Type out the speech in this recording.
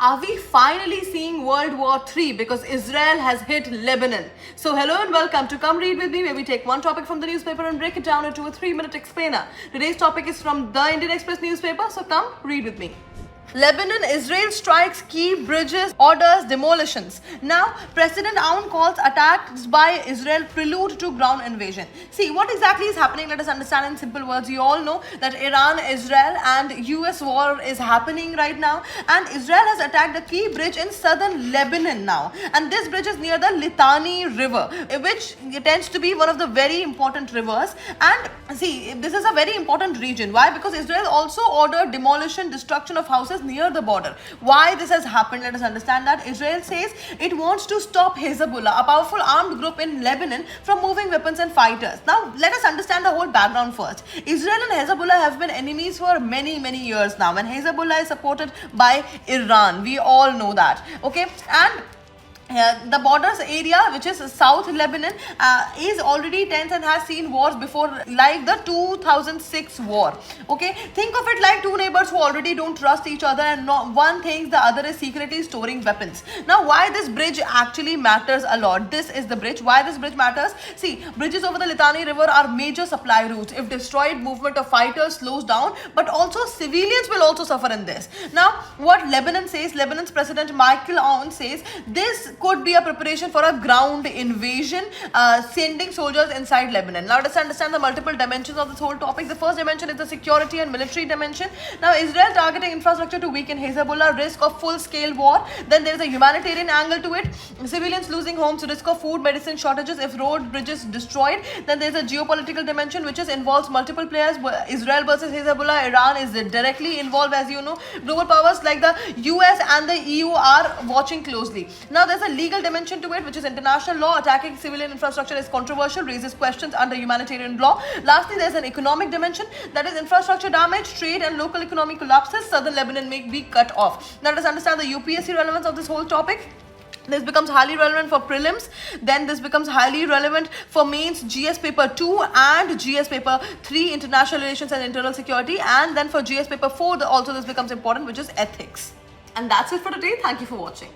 Are we finally seeing World War III because Israel has hit Lebanon? So hello and welcome to Come Read With Me, where we take one topic from the newspaper and break it down into a 3-minute explainer. Today's topic is from the Indian Express newspaper, so come read with me. Lebanon, Israel strikes key bridges, orders demolitions. Now, President Aoun calls attacks by Israel prelude to ground invasion. See, what exactly is happening? Let us understand in simple words. You all know that Iran, Israel and US war is happening right now, and Israel has attacked a key bridge in southern Lebanon now. And this bridge is near the Litani River, which tends to be one of the very important rivers. And see, this is a very important region. Why? Because Israel also ordered demolition, destruction of houses near the border. Why this has happened? Let us understand that. Israel says it wants to stop Hezbollah, a powerful armed group in Lebanon, from moving weapons and fighters. Now, let us understand the whole background first. Israel and Hezbollah have been enemies for many years now, and Hezbollah is supported by Iran. We all know that. Okay, and the borders area, which is South Lebanon, is already tense and has seen wars before, like the 2006 war. Okay, think of it like two neighbors who already don't trust each other, and one thinks the other is secretly storing weapons. Now, why this bridge actually matters a lot? This is the bridge. Why this bridge matters? See, bridges over the Litani River are major supply routes. If destroyed, movement of fighters slows down, but also civilians will also suffer in this. Now, what Lebanon says, Lebanon's President Michael Aoun says, this could be a preparation for a ground invasion, sending soldiers inside Lebanon. Now, let's understand the multiple dimensions of this whole topic. The first dimension is the security and military dimension. Now, Israel targeting infrastructure to weaken Hezbollah, risk of full-scale war. Then there is a humanitarian angle to it. Civilians losing homes, risk of food, medicine shortages if road bridges destroyed. Then there is a geopolitical dimension, which involves multiple players. Israel versus Hezbollah. Iran is directly involved, as you know. Global powers like the US and the EU are watching closely. Now, there's a legal dimension to it, which is international law. Attacking civilian infrastructure is controversial, raises questions under humanitarian law. Lastly, there's an economic dimension, that is infrastructure damage, trade and local economic collapses. Southern Lebanon may be cut off. Now, let us understand the UPSC relevance of this whole topic. This becomes highly relevant for prelims, then this becomes highly relevant for mains, GS paper 2 and GS paper 3, international relations and internal security, and then for GS paper 4 also this becomes important, which is ethics. And that's it for today. Thank you for watching.